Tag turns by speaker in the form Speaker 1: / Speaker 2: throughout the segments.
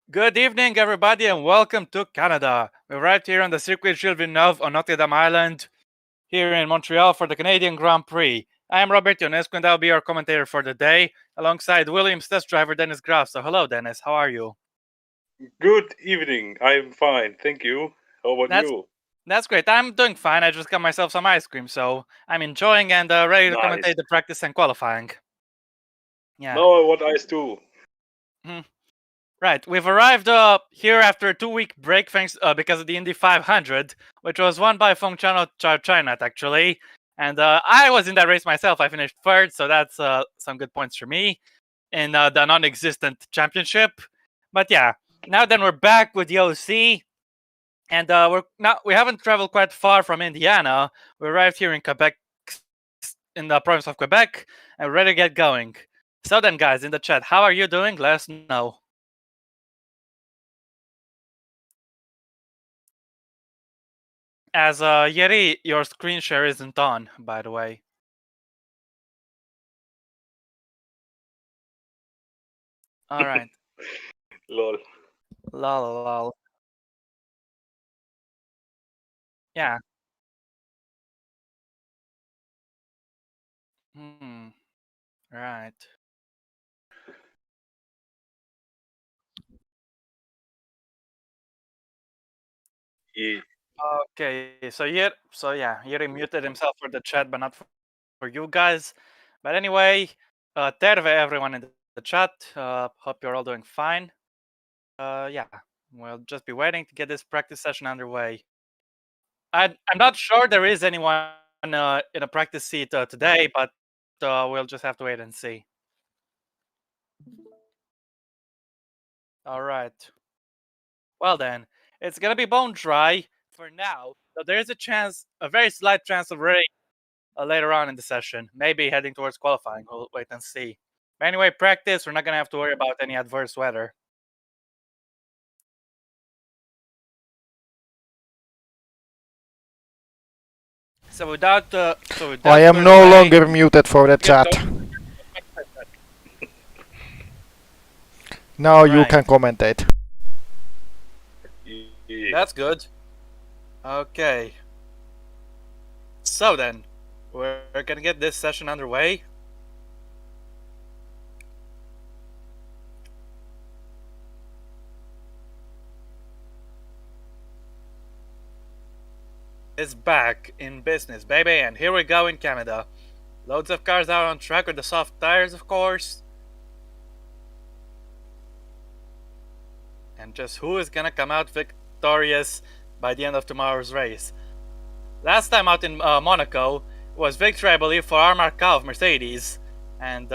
Speaker 1: Good evening, everybody, and welcome to Canada. We're right here on the Circuit Gilles Villeneuve on Notre Dame Island, here in Montreal for the Canadian Grand Prix. I am Robert Ionescu, and I'll be your commentator for the day, alongside Williams test driver Dennis Graf. So, hello, Dennis. How are you?
Speaker 2: Good evening. I'm fine, thank you. How about
Speaker 1: That's
Speaker 2: you?
Speaker 1: that's great. I'm doing fine. I just got myself some ice cream, so I'm enjoying and ready to
Speaker 2: Nice.
Speaker 1: commentate the practice and qualifying. Yeah.
Speaker 2: Now I want ice too.
Speaker 1: Mhm. Right, we've arrived here after a 2-week break thanks because of the Indy 500, which was won by Feng Chinat actually. And I was in that race myself. I finished third, so that's some good points for me in the non-existent championship. But yeah, now then we're back with the OC, and we haven't traveled quite far from Indiana. We arrived here in Quebec, in the province of Quebec, and we're ready to get going. So then, guys, in the chat, how are you doing? Let us know. As Yeri, your screen share isn't on, by the way. All right.
Speaker 2: Lol.
Speaker 1: Lol, lol. Yeah. Hmm. Right.
Speaker 2: Yeah.
Speaker 1: Okay. So yeah, Yeri muted himself for the chat, but not for you guys. But anyway, terve everyone in the chat. Hope you're all doing fine. Yeah. We'll just be waiting to get this practice session underway. I'm not sure there is anyone in a practice seat today, but we'll just have to wait and see. All right. Well then, it's gonna be bone dry for now, but there is a very slight chance of rain later on in the session. Maybe heading towards qualifying. We'll wait and see. But anyway, practice. We're not gonna have to worry about any adverse weather. So without
Speaker 3: I am
Speaker 1: further
Speaker 3: no
Speaker 1: delay,
Speaker 3: longer muted for the
Speaker 1: get
Speaker 3: chat.
Speaker 1: going.
Speaker 3: Now you
Speaker 1: Right.
Speaker 3: can commentate.
Speaker 2: Yeah.
Speaker 1: That's good. Okay. So then, we're gonna get this session underway. Is back in business, baby, and here we go in Canada. Loads of cars out on track with the soft tires, of course. And just who is gonna come out victorious by the end of tomorrow's race? Last time out in Monaco was victory, I believe, for Marca of Mercedes, and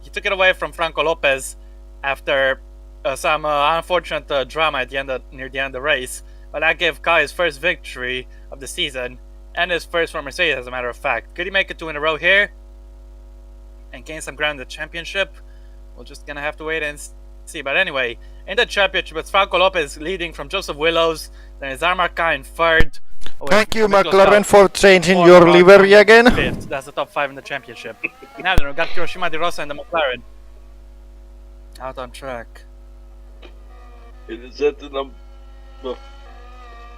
Speaker 1: he took it away from Franco Lopez after some unfortunate drama at the end near the end of the race. But that gave Kai his first victory of the season and his first for Mercedes, as a matter of fact. Could he make it 2 in a row here and gain some ground in the championship? We're just gonna have to wait and see. But anyway, in the championship, it's Franco Lopez leading from Joseph Willows. Then it's Marca in third.
Speaker 3: Thank you,
Speaker 1: Nicholas
Speaker 3: McLaren,
Speaker 1: Bell
Speaker 3: for changing
Speaker 1: fourth,
Speaker 3: your
Speaker 1: Rod
Speaker 3: livery
Speaker 1: Cameron
Speaker 3: again.
Speaker 1: fifth. That's the top 5 in the championship. Now then, we've got Hiroshima Di Rosa and the McLaren out on track.
Speaker 2: Is that the number?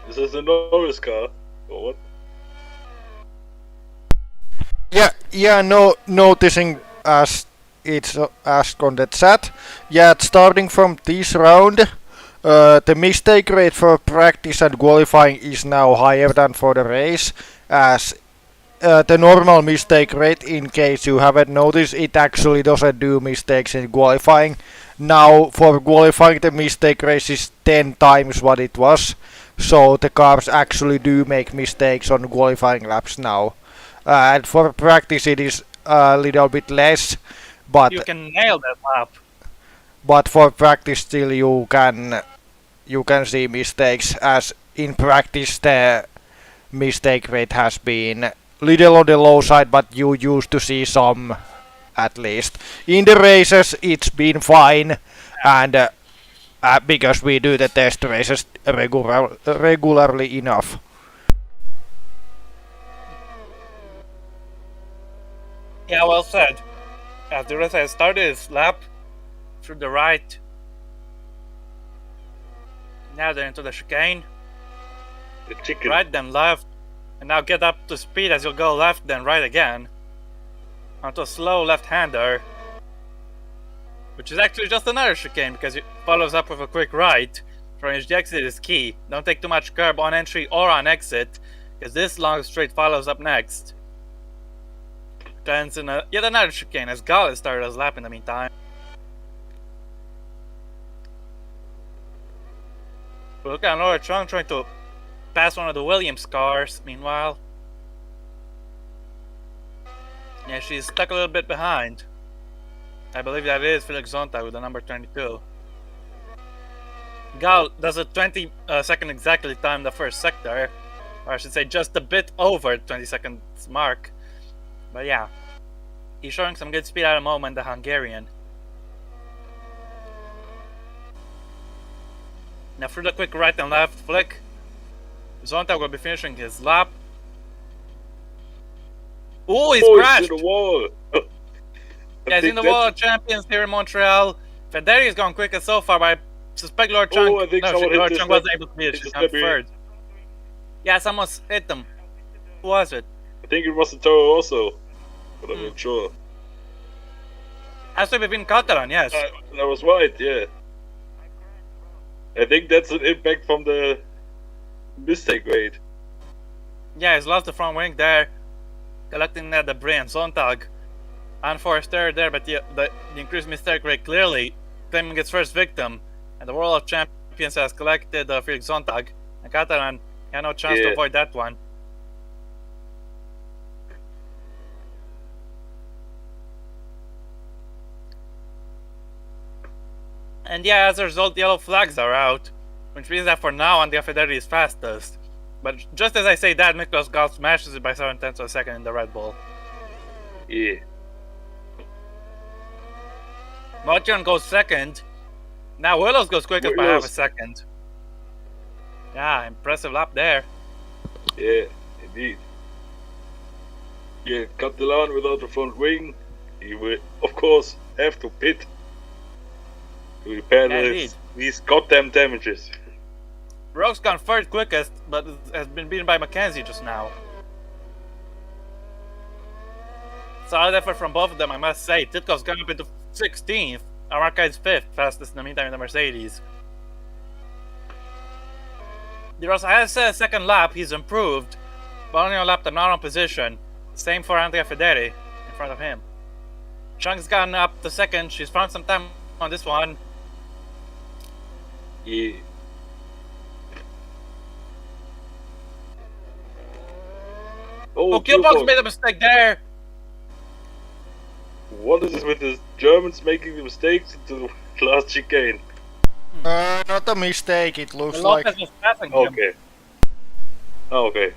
Speaker 2: Is this the Norris car? Or what?
Speaker 3: Yeah, no, noticing as it's asked on the chat. Yeah, starting from this round, the mistake rate for practice and qualifying is now higher than for the race, as the normal mistake rate, in case you haven't noticed, it actually doesn't do mistakes in qualifying. Now, for qualifying, the mistake rate is 10 times what it was, so the cars actually do make mistakes on qualifying laps now. And for practice, it is a little bit less, but
Speaker 1: You can nail that lap.
Speaker 3: for practice, still you can see mistakes, as in practice the mistake rate has been little on the low side, but you used to see some at least. In the races, it's been fine, and because we do the test races regularly enough.
Speaker 1: Yeah, well said. As Di Rosa has started his lap through the right. Now they're into the chicane.
Speaker 2: The chicken.
Speaker 1: Right, then left. And now get up to speed as you'll go left, then right again. Onto a slow left-hander. Which is actually just another chicane because it follows up with a quick right. From which the exit is key. Don't take too much curb on entry or on exit. Because this long straight follows up next. Turns in yet another chicane as Gall started his lap in the meantime. But look at Laura Chung trying to pass one of the Williams cars, meanwhile. Yeah, she's stuck a little bit behind. I believe that is Felix Zonta with the number 22. Gal does a 20 second exactly time the first sector. Or I should say just a bit over 20 seconds mark. But yeah, he's showing some good speed at the moment, the Hungarian. Now through the quick right and left flick, Zonta will be finishing his lap. Oh, he's crashed!
Speaker 2: He's in the wall!
Speaker 1: Yeah, he's in the wall of champions here in Montreal. Federi is going quickest so far, but I suspect Lord Chung, Lord Chung wasn't able to beat it. She's on third. Yeah, someone hit them. Who was it?
Speaker 2: I think it was the Toro also, but I'm not sure.
Speaker 1: Has to have been Catalan, yes.
Speaker 2: That was right, yeah. I think that's an impact from the mistake rate.
Speaker 1: Yeah, he's lost the front wing there, collecting that debris, and Sontag unforced third there, but the increased mistake rate clearly claiming its first victim, and the World of Champions has collected Felix Sontag, and Catalan had no chance to avoid that one. And yeah, as a result, yellow flags are out, which means that for now Andrea Federi is fastest. But just as I say that, Miklos Gall smashes it by 7/10 of a second in the Red Bull.
Speaker 2: Yeah.
Speaker 1: Motion goes second. Now Willows goes quickest by half a second. Yeah, impressive lap there.
Speaker 2: Yeah, indeed. Yeah, Catalan without the front wing. He will, of course, have to pit to repair these goddamn damages.
Speaker 1: Rogue's gone third quickest, but has been beaten by Mackenzie just now. Solid effort from both of them, I must say. Titko's gone up into 16th. Amarka is 5th, fastest in the meantime in the Mercedes. De Rosa has a second lap, he's improved, but only on lap not on position. Same for Andrea Federi in front of him. Chung's gotten up to second, she's found some time on this one.
Speaker 2: Yeah.
Speaker 1: Oh, Killbox made a mistake there!
Speaker 2: What is it with the Germans making the mistakes into the last chicane?
Speaker 3: Not a mistake, it looks like.
Speaker 1: Lopez was passing him.
Speaker 2: Okay. Oh, okay.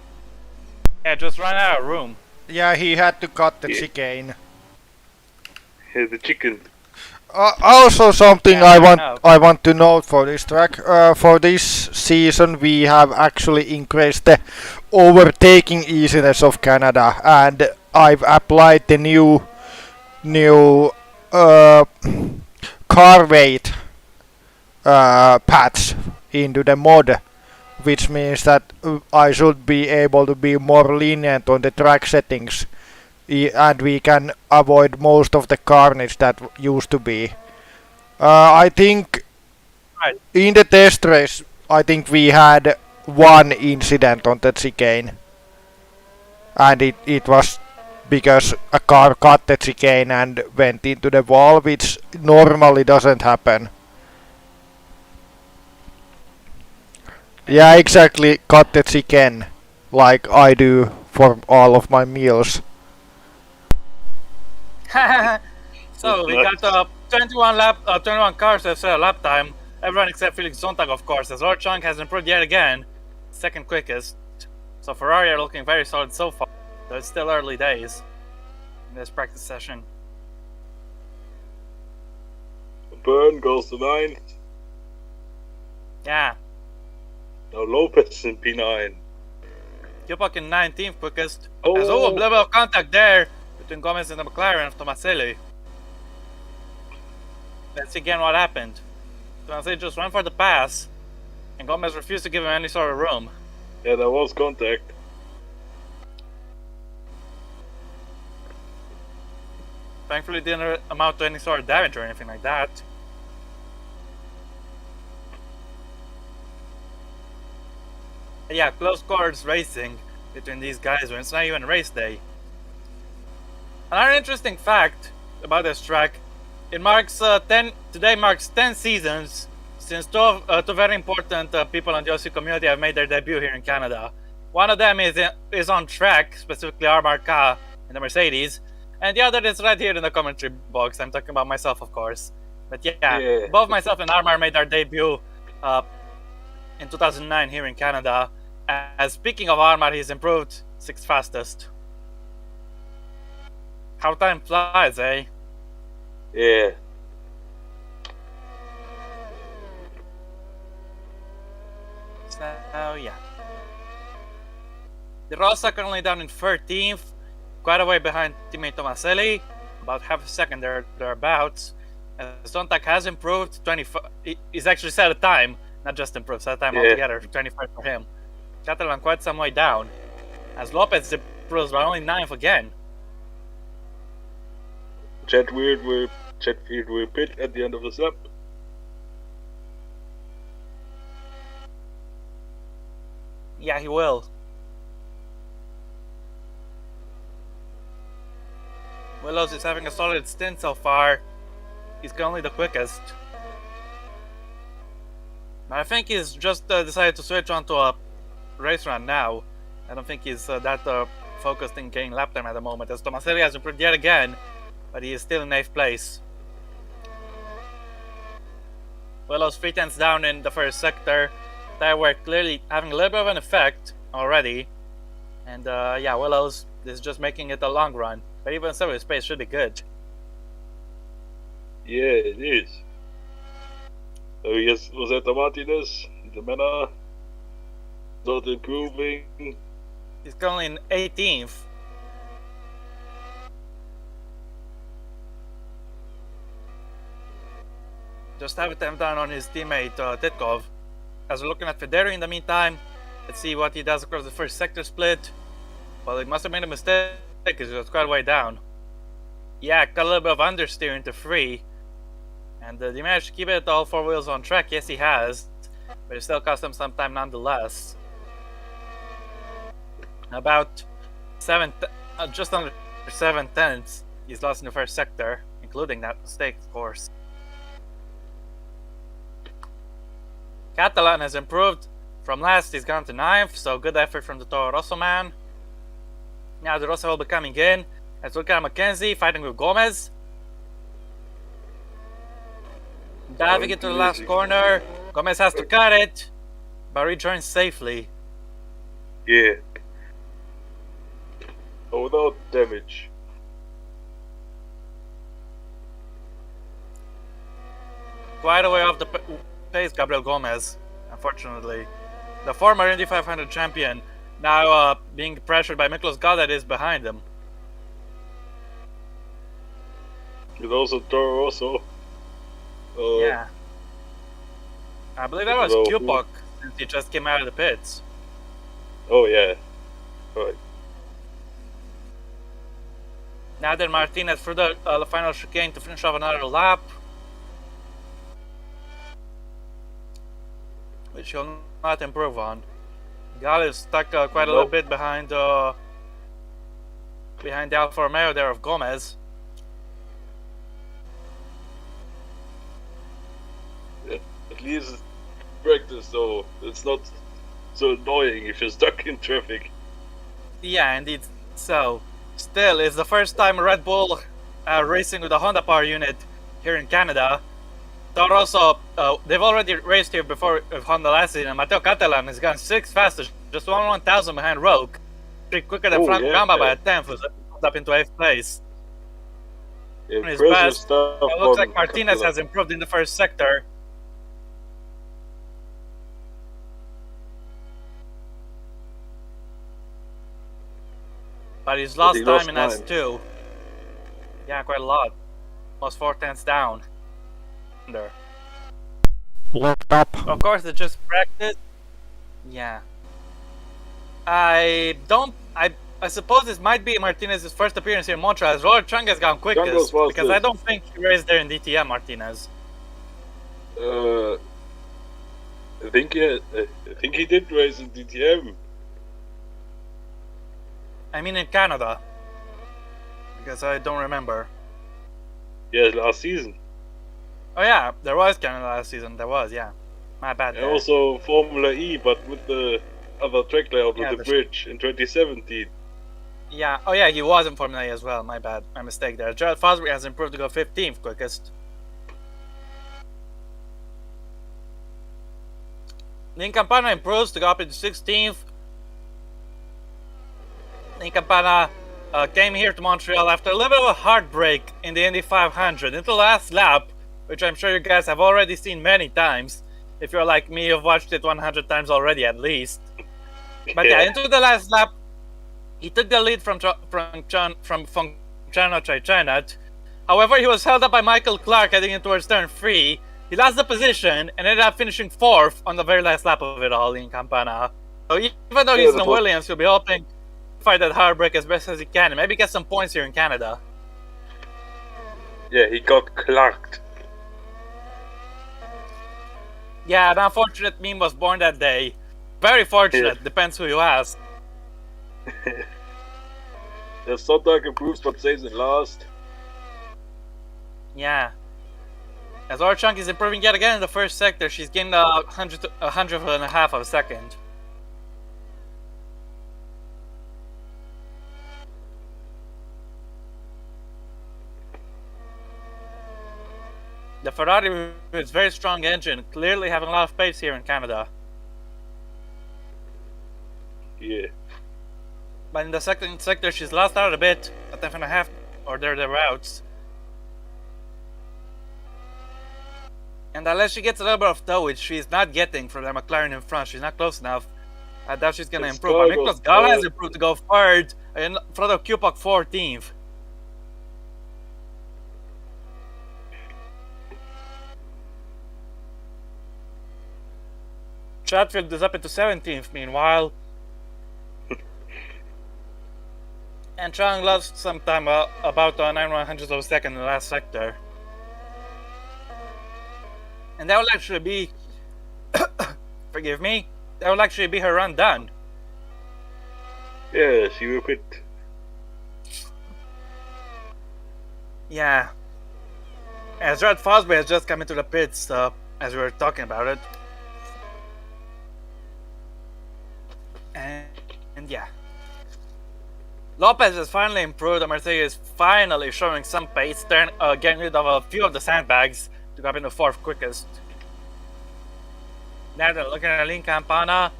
Speaker 1: Yeah, just ran out of room.
Speaker 3: Yeah, he had to cut the chicane.
Speaker 2: Yeah, the chicken.
Speaker 3: Also something I want to note for this track. For this season we have actually increased the overtaking easiness of Canada, and I've applied the new car weight patch into the mod, which means that I should be able to be more lenient on the track settings, and we can avoid most of the carnage that used to be. I think in the test race, I think we had one incident on the chicane, and it was because a car cut the chicane and went into the wall, which normally doesn't happen. Yeah, exactly, cut the chicken, like I do for all of my meals.
Speaker 1: So we got 21 cars that set a lap time. Everyone except Felix Sontag, of course, as Lord Chung has improved yet again, second quickest. So Ferrari are looking very solid so far. Though it's still early days in this practice session.
Speaker 2: Burn goes to 9th.
Speaker 1: Yeah.
Speaker 2: Now Lopez in P9.
Speaker 1: Jupak in 19th quickest.
Speaker 2: Oh.
Speaker 1: There's a level of contact there between Gomez and the McLaren of Tomaselli. Let's see again what happened. Tomaselli just went for the pass. and Gomez refused to give him any sort of room.
Speaker 2: Yeah, there was contact.
Speaker 1: Thankfully, it didn't amount to any sort of damage or anything like that. But yeah, close quarters racing between these guys when it's not even race day. Another interesting fact about this track, it marks today marks 10 seasons since two very important people in the OC community have made their debut here in Canada. One of them is on track, specifically Armarka in the Mercedes, and the other is right here in the commentary box. I'm talking about myself, of course. But yeah. Both myself and Armar made our debut in 2009 here in Canada. As speaking of Armar, he's improved 6th fastest. How time flies, eh?
Speaker 2: Yeah.
Speaker 1: So yeah. De Rosa currently down in 13th, quite a way behind teammate Tomaselli, about half a second thereabouts. Zontak has improved 25. He's actually set a time, not just improved, set a time altogether. 25 for him. Catalan quite some way down, as Lopez improves by only 9th again.
Speaker 2: Chatfield will pit at the end of the lap.
Speaker 1: Yeah, he will. Willows is having a solid stint so far. He's currently the quickest. But I think he's just decided to switch onto a race run now. I don't think he's that focused in gaining lap time at the moment, as Tomaselli has improved yet again, but he is still in 8th place. Willows 3/10 down in the first sector. Tire wear clearly having a little bit of an effect already. And yeah, Willows is just making it a long run. But even so, his pace should be good.
Speaker 2: Yeah, it is. So yes, was that the Martinez? The Mena not improving.
Speaker 1: He's currently in 18th. Just have him down on his teammate Titkov. As we're looking at Federi in the meantime, let's see what he does across the first sector split. Well, he must have made a mistake because he was quite a way down. Yeah, got a little bit of understeer into 3. And he managed to keep it all 4 wheels on track. Yes, he has. But it still cost him some time nonetheless. About just under 7/10 he's lost in the first sector, including that mistake, of course. Catalan has improved from last. He's gone to 9th, so good effort from the Toro Rosso man. Now De Rosa will be coming in. Let's look at McKenzie fighting with Gomez. Diving into the last corner. Gomez has to cut it, but rejoins safely.
Speaker 2: Yeah. Oh, without damage.
Speaker 1: Quite a way off the pace, Gabriel Gomez, unfortunately. The former Indy 500 champion now being pressured by Miklos Goddard is behind him.
Speaker 2: And also Toro Rosso.
Speaker 1: Yeah. I believe that was Kupok, since he just came out of the pits.
Speaker 2: Oh, yeah. Right.
Speaker 1: Now then, Martinez through the final chicane to finish off another lap, which he'll not improve on. Gal is stuck quite a little bit behind the Alfa Romeo there of Gomez.
Speaker 2: Yeah, at least practice though. It's not so annoying if you're stuck in traffic.
Speaker 1: Yeah, indeed. So, still, it's the first time Red Bull racing with a Honda power unit here in Canada. Toro Rosso, they've already raced here before with Honda last season. Matteo Catalan has gone 6th fastest, just 1/1000 behind Rogue. Pretty quicker than Franco Gamba by a 10th, who's up into 8th place. On his best, it looks like Martinez has improved in the first sector. But he's lost time in S2. Yeah, quite a lot. Almost 4/10 down.
Speaker 3: Locked up.
Speaker 1: Of course, it's just practice. Yeah. I suppose this might be Martinez's first appearance here in Montreal, as Robert Chung has gone quickest, because I don't think he raced there in DTM, Martinez.
Speaker 2: I think he did race in DTM.
Speaker 1: I mean in Canada, because I don't remember.
Speaker 2: Yeah, last season.
Speaker 1: Oh yeah, there was Canada last season. There was, yeah. My bad.
Speaker 2: And also Formula E, but with the other track layout, with the bridge in 2017.
Speaker 1: Yeah. Oh yeah, he was in Formula E as well. My bad. My mistake there. Gerald Fosbury has improved to go 15th quickest. Lynn Campana improves to go up into 16th. Lynn Campana came here to Montreal after a little bit of a heartbreak in the Indy 500 into the last lap, which I'm sure you guys have already seen many times. If you're like me, you've watched it 100 times already at least. But yeah, into the last lap, he took the lead from Chano Chichanat. However, he was held up by Michael Clark heading in towards turn 3. He lost the position and ended up finishing 4th on the very last lap of it all in Campana. So even though he's in Williams, he'll be hoping to fight that heartbreak as best as he can and maybe get some points here in Canada.
Speaker 2: Yeah, he got Clarked.
Speaker 1: Yeah, an unfortunate meme was born that day. Very fortunate, depends who you ask.
Speaker 2: The Sontag improves but stays in last.
Speaker 1: Yeah. As Orchunk is improving yet again in the first sector, she's gained a hundredth and a half of a second. The Ferrari with its very strong engine, clearly having a lot of pace here in Canada.
Speaker 2: Yeah.
Speaker 1: But in the second sector, she's lost out a bit, a tenth and a half, or thereabouts. And unless she gets a little bit of tow, which she's not getting from the McLaren in front, she's not close enough. I doubt she's gonna improve. But Nicholas Gala has improved to go third, and front of Kupak 14th. Chatfield is up into 17th, meanwhile. And Chang lost some time, about 9/100th of a second in the last sector. And that will actually be, forgive me, that will actually be her run done.
Speaker 2: Yeah, she will quit.
Speaker 1: Yeah. As Red Fosbury has just come into the pits, as we were talking about it. And yeah. Lopez has finally improved. The Mercedes is finally showing some pace, getting rid of a few of the sandbags to go up in the 4th quickest. Now they're looking at Lynn Campana,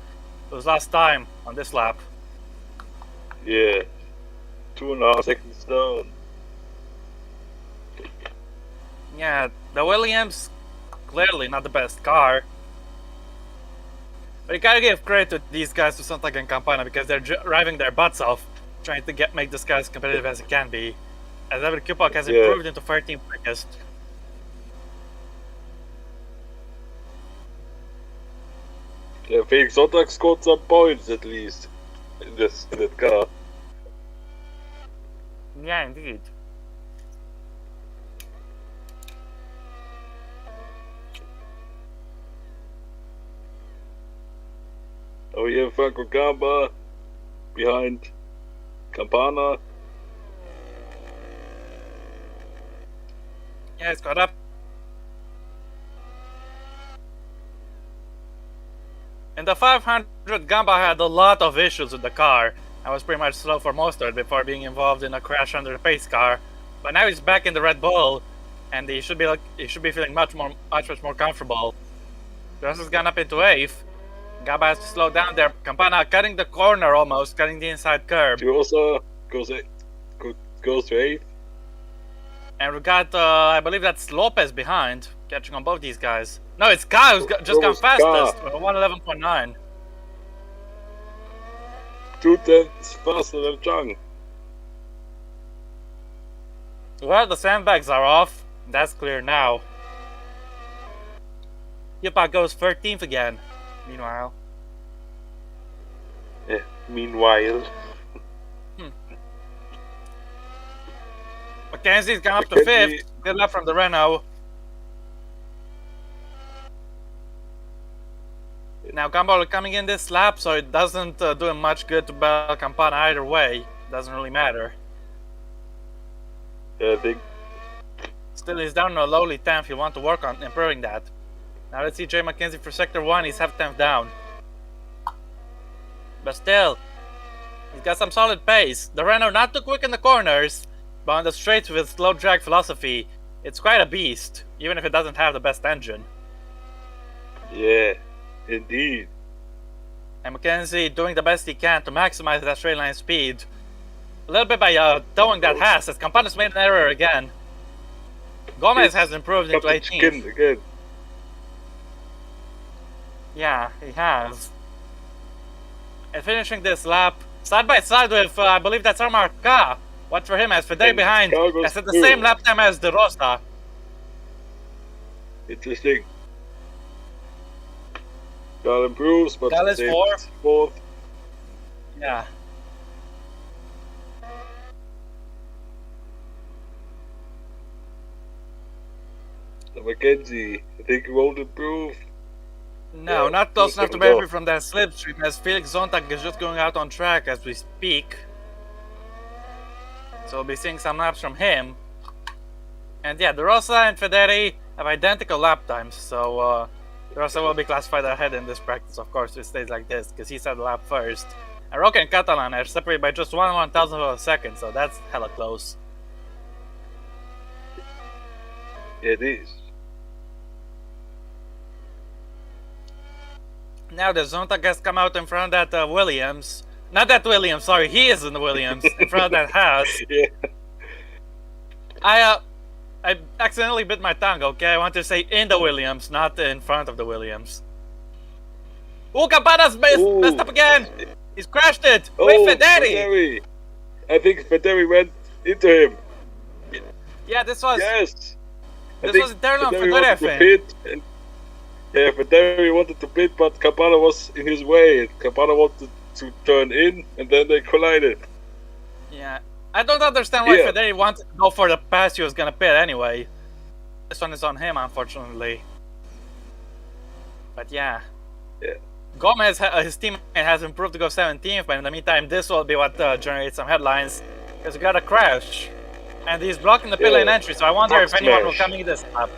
Speaker 1: who's last time on this lap.
Speaker 2: Yeah. 2.5 seconds down.
Speaker 1: Yeah, the Williams, clearly not the best car. But you gotta give credit to these guys, to Sontag and Campana, because they're driving their butts off, trying to make this guy as competitive as it can be. As David Kupak has improved into 13th quickest.
Speaker 2: Yeah, Felix Sontag scored some points at least in that car.
Speaker 1: Yeah, indeed.
Speaker 2: Oh yeah, Franco Gamba behind Campana.
Speaker 1: Yeah, it's caught up. In the 500, Gamba had a lot of issues with the car. I was pretty much slow for most of it before being involved in a crash under the pace car. But now he's back in the Red Bull, and he should be feeling much more comfortable. Just has gone up into 8th. Gamba has to slow down there. Campana cutting the corner almost, cutting the inside curb.
Speaker 2: She also goes to 8th.
Speaker 1: And we got, I believe that's Lopez behind, catching on both these guys. No, it's Kai who's just gone fastest with a 1:11.9.
Speaker 2: 2/10 faster than Chang.
Speaker 1: Well, the sandbags are off. That's clear now. Yupa goes 13th again. Meanwhile.
Speaker 2: Yeah, meanwhile.
Speaker 1: Mackenzie's gone up to 5th. Good luck from the Renault. Now Gumball coming in this lap, so it doesn't do him much good to battle Campana either way. Doesn't really matter.
Speaker 2: Yeah, I think.
Speaker 1: Still, he's down to a lowly 10th. He'll want to work on improving that. Now let's see Jay Mackenzie for Sector 1. He's half 10th down. But still, he's got some solid pace. The Renault not too quick in the corners, but on the straights with slow drag philosophy, it's quite a beast, even if it doesn't have the best engine.
Speaker 2: Yeah, indeed.
Speaker 1: And Mackenzie doing the best he can to maximize that straight line speed. A little bit by towing that Haas, as Campana's made an error again. Gomez has improved into 18th.
Speaker 2: Again.
Speaker 1: Yeah, he has. And finishing this lap, side by side with, I believe that's Armar K. Watch for him as Federi behind. That's at the same lap time as De Rosa.
Speaker 2: Interesting. Gal improves, but
Speaker 1: Gal is
Speaker 2: fourth.
Speaker 1: Yeah.
Speaker 2: Mackenzie, I think he won't improve.
Speaker 1: No,
Speaker 2: Yeah,
Speaker 1: not close enough to
Speaker 2: second
Speaker 1: benefit
Speaker 2: off.
Speaker 1: from that slipstream, as Felix Zontag is just going out on track as we speak. So we'll be seeing some laps from him. And yeah, De Rosa and Federi have identical lap times, so De Rosa will be classified ahead in this practice, of course, if it stays like this, because he set the lap first. And Roque and Catalan are separated by just 1/1000th of a second, so that's hella close.
Speaker 2: It is.
Speaker 1: Now the Zontag has come out in front of that Williams. Not that Williams, sorry, he is in the Williams, in front of that Haas.
Speaker 2: Yeah.
Speaker 1: I accidentally bit my tongue, okay? I want to say in the Williams, not in front of the Williams. Oh, Campana's messed up again! He's crashed it! Wait, Federi!
Speaker 2: I think Federi went into him.
Speaker 1: Yeah, this was...
Speaker 2: Yes!
Speaker 1: This was internal for good, I think.
Speaker 2: Yeah, Federi wanted to pit, but Campana was in his way. Campana wanted to turn in, and then they collided.
Speaker 1: Yeah. I don't understand why Federi wanted to go for the pass he was gonna pit anyway. This one is on him, unfortunately. But yeah. Gomez, his teammate, has improved to go 17th, but in the meantime, this will be what generates some headlines. Because we got a crash. And he's blocking the pit lane entry, so I wonder if anyone will come in this lap.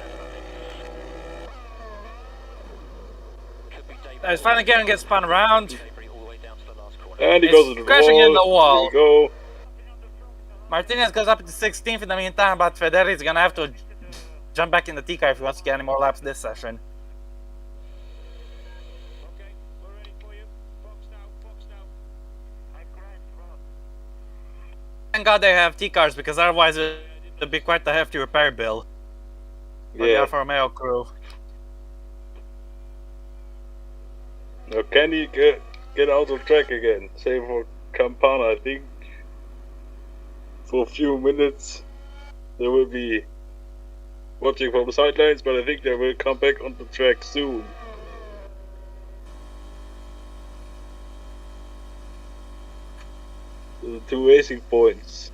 Speaker 1: He's finally getting get spun around.
Speaker 2: And he goes into the
Speaker 1: crashing
Speaker 2: wall.
Speaker 1: in the wall.
Speaker 2: Here we go.
Speaker 1: Martinez goes up to 16th in the meantime, but Federi is gonna have to jump back in the T-car if he wants to get any more laps this session. Thank God they have T-cars, because otherwise it would be quite a hefty repair bill for the Alfa Romeo crew.
Speaker 2: Now can he get out of track again? Same for Campana, I think. For a few minutes they will be watching from the sidelines, but I think they will come back on the track soon. The two racing points.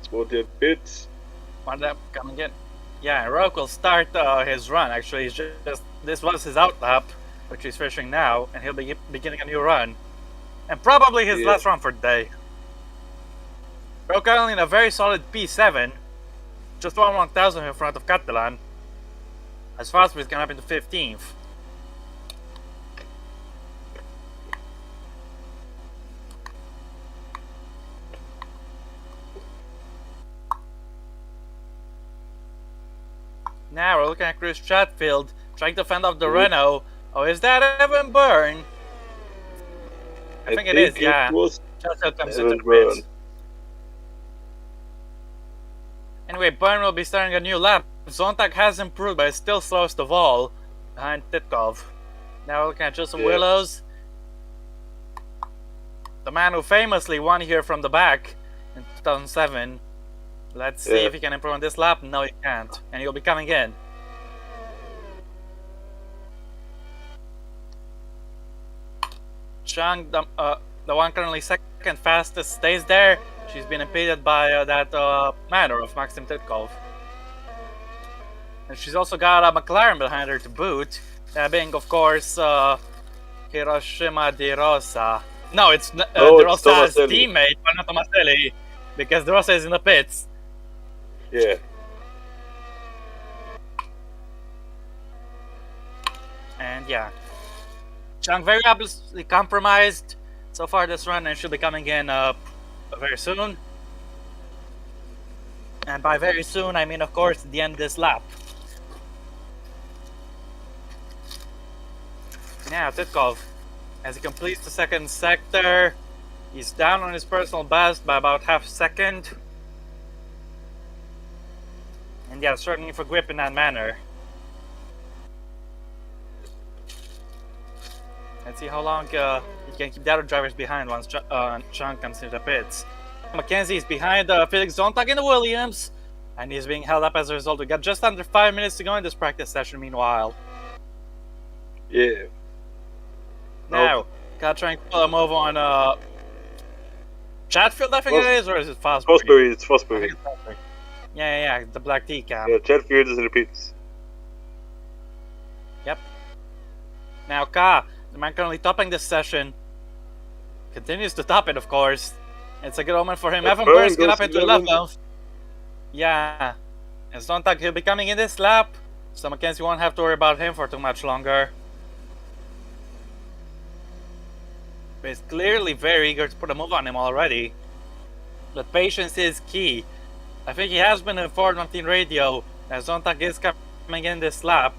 Speaker 2: Spot their pits.
Speaker 1: One lap coming in. Yeah, and Roque will start his run. Actually, he's just this was his out lap, which he's finishing now, and he'll be beginning a new run, and probably his last run for the day. Roque only in a very solid P7, just 1/1000th in front of Catalan. As fast as he's gonna up into 15th. Now we're looking at Chris Chatfield trying to fend off the Renault. Oh, is that Evan Byrne? I think it is, yeah. Chatfield comes into the pits. Anyway, Byrne will be starting a new lap. Zontag has improved, but is still slowest of all, behind Titkov. Now we're looking at Joseph Willows. The man who famously won here from the back in 2007. Let's see if he can improve on this lap. No, he can't. And he'll be coming in. Chang, the one currently second fastest, stays there. She's been impeded by that manner of Maxim Titkov. And she's also got a McLaren behind her to boot. That being, of course, Hiroshima De Rosa. No, it's De
Speaker 2: it's
Speaker 1: Rosa's
Speaker 2: Tomaselli.
Speaker 1: teammate, but not Tomaselli, because De Rosa is in the pits.
Speaker 2: Yeah.
Speaker 1: And yeah, Chang very obviously compromised so far this run, and she'll be coming in very soon. And by very soon, I mean, of course, the end of this lap. Now, Titkov, as he completes the second sector, he's down on his personal best by about half a second. And yeah, struggling for grip in that manner. Let's see how long he can keep the other drivers behind once Chang comes into the pits. Mackenzie is behind Felix Zontag in the Williams, and he's being held up as a result. We got just under 5 minutes to go in this practice session meanwhile.
Speaker 2: Yeah.
Speaker 1: Now, gotta try and pull a move on Chatfield, I think it is, or is it Fosbury?
Speaker 2: Fosbury, it's
Speaker 1: I think
Speaker 2: Fosbury.
Speaker 1: it's Fosbury. Yeah, the black tea cap.
Speaker 2: Yeah, Chatfield is in the pits.
Speaker 1: Yep. Now, Ka, the man currently topping this session, continues to top it, of course. It's a good omen for him.
Speaker 2: Yeah,
Speaker 1: Evan
Speaker 2: Burn
Speaker 1: Burns get
Speaker 2: goes
Speaker 1: up into
Speaker 2: 11th.
Speaker 1: 11th. Yeah. And Zontag, he'll be coming in this lap, so Mackenzie won't have to worry about him for too much longer. But he's clearly very eager to put a move on him already. But patience is key. I think he has been informed on team radio that Zontag is coming in this lap.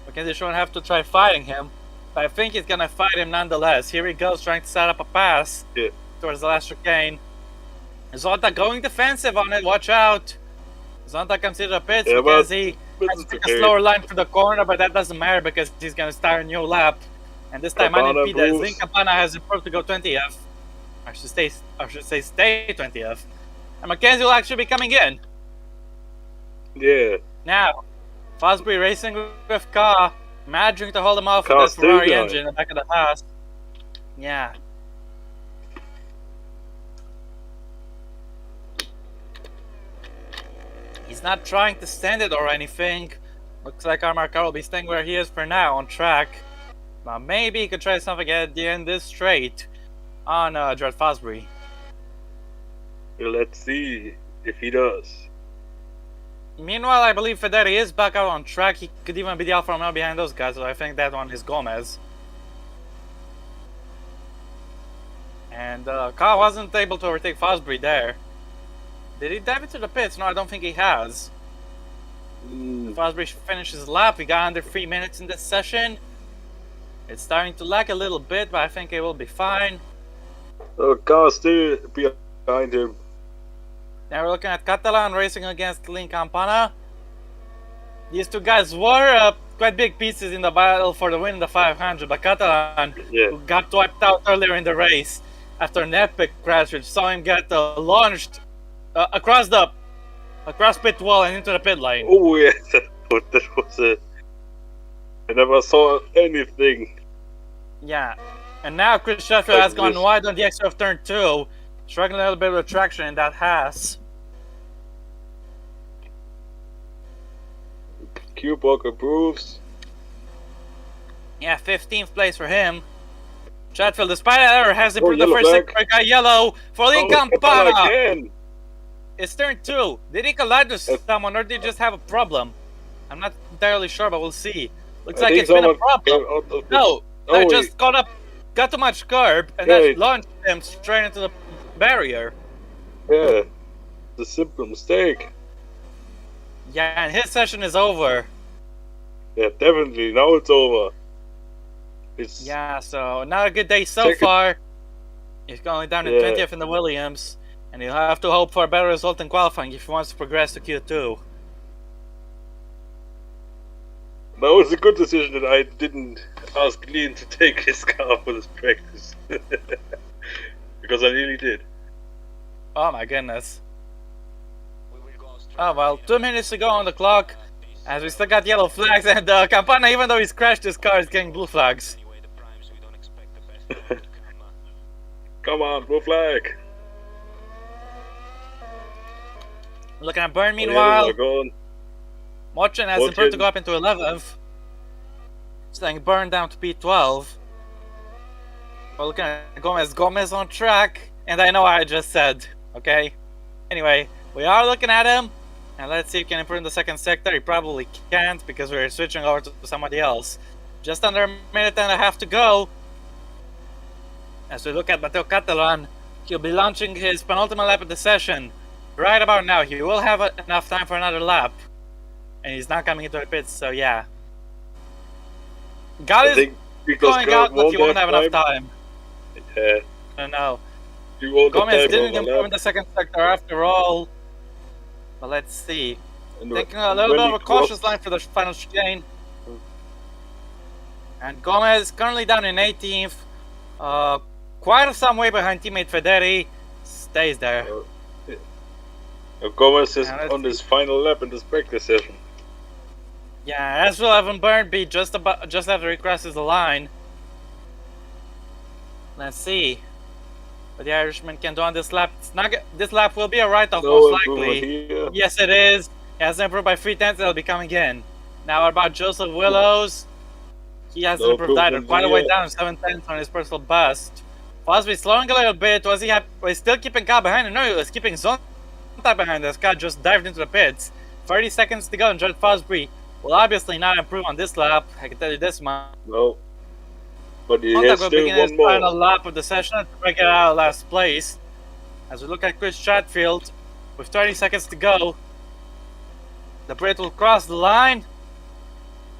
Speaker 1: Mackenzie shouldn't have to try fighting him. But I think he's gonna fight him nonetheless. Here he goes, trying to set up a pass towards the last chicane. Zontag going defensive on it, watch out. Zontag comes into the pits
Speaker 2: Yeah,
Speaker 1: because
Speaker 2: but
Speaker 1: he has to
Speaker 2: it's
Speaker 1: take
Speaker 2: okay.
Speaker 1: a slower line for the corner, but that doesn't matter because he's gonna start a new lap. And this time
Speaker 2: Campana
Speaker 1: unimpeded.
Speaker 2: improves.
Speaker 1: Zin Campana has improved to go 20th. I should say stay 20th. And Mackenzie will actually be coming in.
Speaker 2: Yeah.
Speaker 1: Now, Fosbury racing with Ka, managing to hold him off with
Speaker 2: Ka
Speaker 1: this
Speaker 2: still
Speaker 1: Ferrari
Speaker 2: going.
Speaker 1: engine in the back of the pass. Yeah. He's not trying to stand it or anything. Looks like our Car will be staying where he is for now on track. But maybe he could try something at the end this straight on Dread Fosbury.
Speaker 2: Let's see if he does.
Speaker 1: Meanwhile, I believe Federi is back out on track. He could even be the Alfa Romeo behind those guys, so I think that one is Gomez. And Ka wasn't able to overtake Fosbury there. Did he dive into the pits? No, I don't think he has. Fosbury finishes his lap. We got under 3 minutes in this session. It's starting to lag a little bit, but I think it will be fine.
Speaker 2: Oh, Car's still behind him.
Speaker 1: Now we're looking at Catalan racing against Lin Campana. These two guys were quite big pieces in the battle for the win in the 500, but Catalan,
Speaker 2: Yeah.
Speaker 1: who got wiped out earlier in the race after an epic crash, which saw him get launched across pit wall and into the pit lane.
Speaker 2: Oh, yeah. That was a... I never saw anything.
Speaker 1: Yeah. And now Chris Sheffield has gone
Speaker 2: This.
Speaker 1: wide on the exit of turn 2, struggling a little bit with traction in that Haas.
Speaker 2: Q-Block approves.
Speaker 1: Yeah, 15th place for him. Chatfield, despite that error, has improved the
Speaker 2: yellow
Speaker 1: first
Speaker 2: flag.
Speaker 1: sector. Got yellow for Lin
Speaker 2: Oh,
Speaker 1: Campana.
Speaker 2: again.
Speaker 1: It's turn 2. Did he collide with someone or did he just have a problem? I'm not entirely sure, but we'll see. Looks
Speaker 2: I
Speaker 1: like
Speaker 2: think
Speaker 1: it's been a
Speaker 2: someone
Speaker 1: problem.
Speaker 2: came out of the-
Speaker 1: No,
Speaker 2: Oh,
Speaker 1: I just got too much curb and
Speaker 2: Yeah,
Speaker 1: then
Speaker 2: it-
Speaker 1: launched him straight into the barrier.
Speaker 2: Yeah. It's a simple mistake.
Speaker 1: Yeah, and his session is over.
Speaker 2: Yeah, definitely. Now it's over. It's
Speaker 1: Yeah, so not a good day so
Speaker 2: Second.
Speaker 1: far. He's going down in
Speaker 2: Yeah.
Speaker 1: 20th in the Williams, and he'll have to hope for a better result in qualifying if he wants to progress to Q2.
Speaker 2: That was a good decision that I didn't ask Lean to take his car for this practice. Because I really did.
Speaker 1: Oh my goodness. Oh well, 2 minutes to go on the clock, as we still got yellow flags, and Campana, even though he's crashed his car, is getting blue flags.
Speaker 2: Come on, blue flag.
Speaker 1: Looking at Byrne
Speaker 2: Oh, yeah,
Speaker 1: meanwhile.
Speaker 2: they're going.
Speaker 1: Mochin has improved to go up into 11th. Staying Byrne down to P12. We're looking at Gomez. Gomez on track. And I know what I just said. Okay? Anyway, we are looking at him. And let's see if he can improve in the second sector. He probably can't because we're switching over to somebody else. Just under a minute and a half to go. As we look at Matteo Catalan, he'll be launching his penultimate lap of the session. Right about now, he will have enough time for another lap. And he's not coming into the pits, so yeah. God is going out, but he won't have enough time.
Speaker 2: Yeah.
Speaker 1: I don't know.
Speaker 2: Gomez
Speaker 1: didn't improve in the second sector after all. But let's see. Taking a little bit of a cautious line for the final chicane. And Gomez currently down in 18th. Quite some way behind teammate Federi. Stays there.
Speaker 2: Gomez is on his final lap in this practice session.
Speaker 1: Yeah, as will Evan Byrne be just after he crosses the line. Let's see what the Irishman can do on this lap. This lap will be a write-off most likely. Yes, it is. He has improved by 3/10. It'll be coming in. Now about Joseph Willows. He hasn't improved either. Quite a way down, 7/10 on his personal best. Fosby slowing a little bit. Was he still keeping Car behind? No, he was keeping Zonta behind as Car just dived into the pits. 30 seconds to go, and George Fosby will obviously not improve on this lap. I can tell you this much.
Speaker 2: No. But he has still one
Speaker 1: his
Speaker 2: more.
Speaker 1: Final lap of the session to break it out of last place. As we look at Chris Chatfield, with 30 seconds to go, the Brit will cross the line.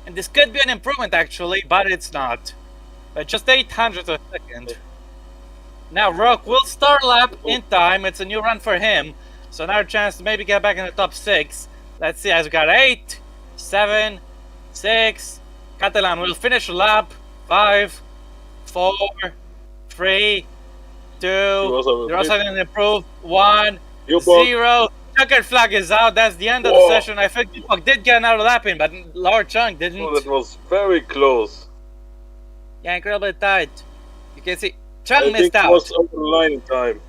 Speaker 1: And this could be an improvement actually, but it's not. But just 800 of a second. Now Roque will start lap in time. It's a new run for him. So another chance to maybe get back in the top 6. Let's see, as we got 8, 7, 6. Catalan will finish the lap. 5, 4, 3, 2. The Rosa didn't improve. 1, 0. Checkered flag is out. That's the end of the session. I think Tupac did get another lap in, but Laura Chung didn't.
Speaker 2: Oh, that was very close.
Speaker 1: Yeah, incredibly tight. You can see Chung missed out.
Speaker 2: He was over the line in time.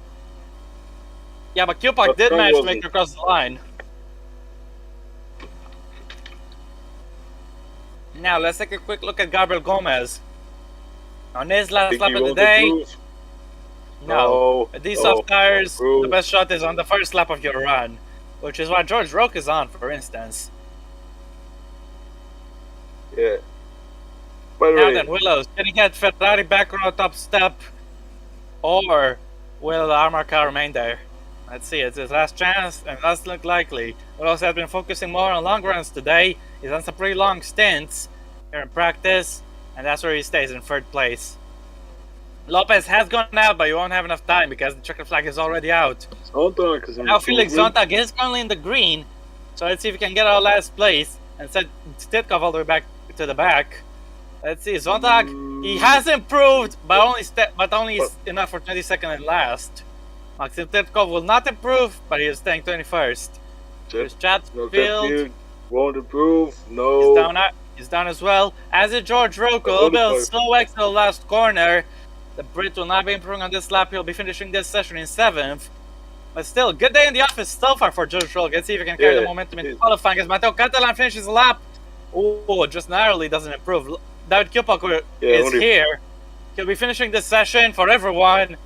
Speaker 1: Yeah, but Tupac did manage to make it across the line. Now let's take a quick look at Gabriel Gomez. On his last lap of the day. No. These soft tires, the best shot is on the first lap of your run, which is what George Roque is on, for instance.
Speaker 2: Yeah.
Speaker 1: Now then, Willows, can he get Ferrari back on the top step, or will the armor car remain there? Let's see, it's his last chance, and it does look likely. Willows has been focusing more on long runs today. He's done some pretty long stints here in practice, and that's where he stays in 3rd place. Lopez has gone out, but you won't have enough time because the checkered flag is already out. Now Felix Zontag is currently in the green, so let's see if we can get our last place and set Stitkov all the way back to the back. Let's see, Zontag, he has improved, but only enough for 22nd and last. Maxim Stitkov will not improve, but he is staying 21st. There's Chatfield.
Speaker 2: Won't improve, no.
Speaker 1: He's down as well. As is George Roque, a little bit of slow exit to the last corner. The Brit will not be improving on this lap. He'll be finishing this session in 7th. But still, good day in the office so far for George Roque. Let's see if he can carry the momentum into qualifying as Matteo Catalan finishes the lap. Oh, just narrowly doesn't improve. David Kupak is here. He'll be finishing this session for everyone.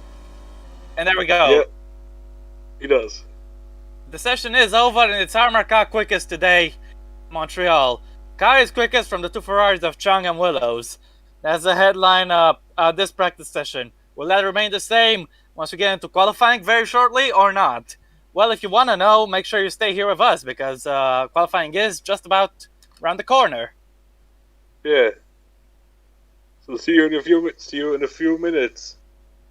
Speaker 1: And there we go.
Speaker 2: Yeah, he does.
Speaker 1: The session is over, and it's Armor Car quickest today, Montreal. Car is quickest from the 2 Ferraris of Chung and Willows. That's the headline of this practice session. Will that remain the same once we get into qualifying very shortly or not? Well, if you want to know, make sure you stay here with us because qualifying is just about around the corner.
Speaker 2: Yeah. So see you in a few minutes.